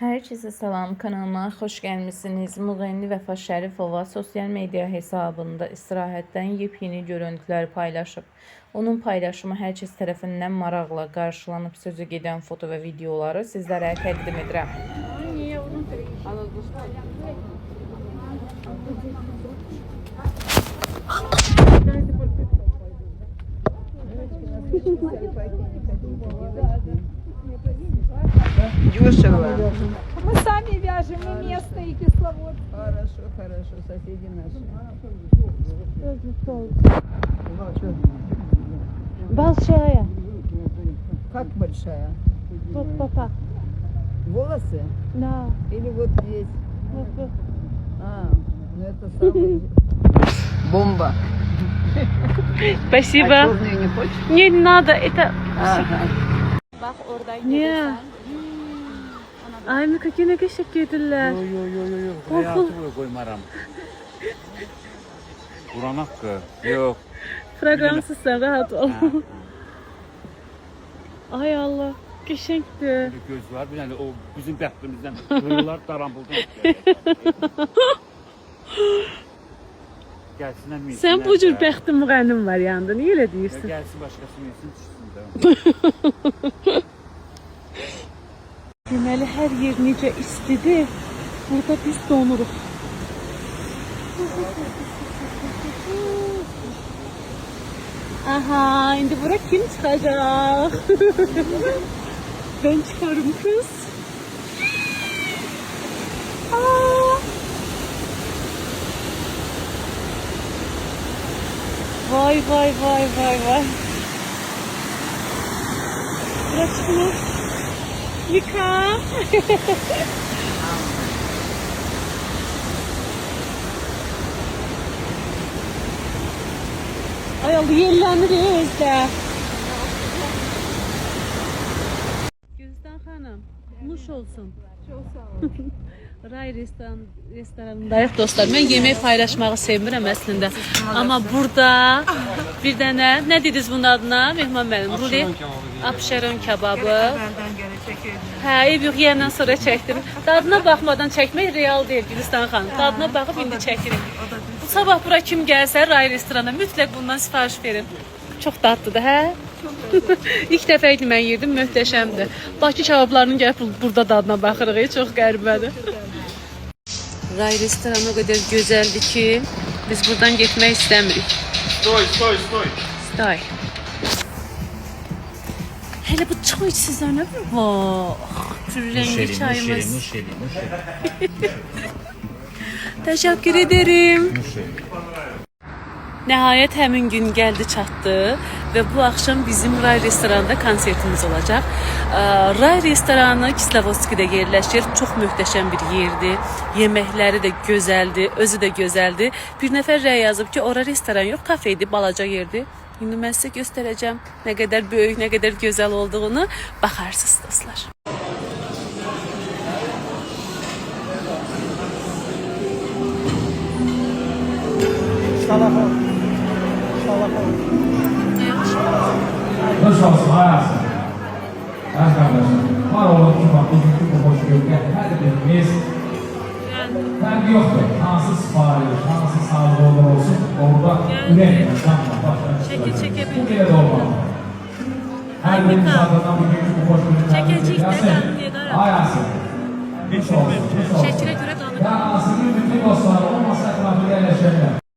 Herkese salam, kanalıma hoş gelmişsiniz. Müğənni Vəfa Şərifova sosyal medya hesabında istirahətdən yepyeni görüntülər paylaşıb. Onun paylaşımı hər kəs tərəfindən maraqla qarşılanıb, sözü gedən foto və videoları sizlərə təqdim edirəm. Дешево. Мы сами вяжем, и место, и кисловод. Хорошо, хорошо, соседи наши. Большая. Как большая? Вот папа. Волосы? Да. Или вот здесь? Вот. А, ну это самый... Бомба. Спасибо. А черные не хочешь? Не надо, это... Ага. Не. Ay какие ne teşekkürler. Yok. Hayatı boyu koymaram. Buran hakkı. Yok. Programsızsan rahat ol. Ay Allah. Teşekkür. Bir göz var. Bir tane o bizim bəxtimizdən hırlar darambıldan. Gəlsinlər mi? Sen bu cür bəxtin müğənnim var yanında. Niye öyle diyorsun? Gəlsin başqası yesin çıxsın da. Deməli hər yer necə istidir. Burada biz donuruq. Aha, indi bura kim çıxacaq? Ben çıkarım kız. Aa! Vay. Burası mı? Yıka. Ay Allah yerleniriz de. Gülistan Hanım, nuş olsun. Çok sağ ol. Ray restoranındayıq dostlar. Mən yemək paylaşmağı sevmirəm əslində. Amma burada bir dənə, nə dediniz bunun adına? Mehman müəllim, rulet, Abşeron kebabı. Hə, ev yox, yeyəndən sonra çəkdim. Dadına baxmadan çəkmək real deyil Gülistan xanım. Dadına baxıb indi çəkirik. Sabah bura kim gəlsə Ray restorana mütləq bundan sifariş verin. Çox dadlıdır, hə? İlk dəfə idi mən yedim, möhtəşəmdir. Bakı kebablarının gəlib burada dadına baxırıq, çox qəribədir. Ray restoranı o qədər gözəldir ki, biz buradan getmək istəmirik. Stoy. Hele bu çay sizler ne bir bak. Rengi çayımız. Teşekkür ederim. Nəhayət həmin gün gəldi çatdı və bu axşam bizim Ray restoranda konsertimiz olacaq. Ray restoranı Kislovodskidə yerləşir. Çox möhtəşəm bir yerdir. Yeməkləri də gözəldir, özü də gözəldir. Bir nəfər rəy yazıb ki, ora restoran yox, kafedir, balaca yerdir. İndi mən sizə göstərəcəm nə qədər böyük, nə qədər gözəl olduğunu. Baxarsınız dostlar. Nasıl olsun hayatım? Arkadaşlar, var olan ki bak bugünkü bu hoş görken her birimiz ben yoktur. Hansı sipariş, hansı sağlığı olur olsun orada üretmez. Bu bile de olmalı. Her birimiz adına bugünkü bu hoş görken Çekecek de ben diye de hayatım. Nasıl olsun? Şəkil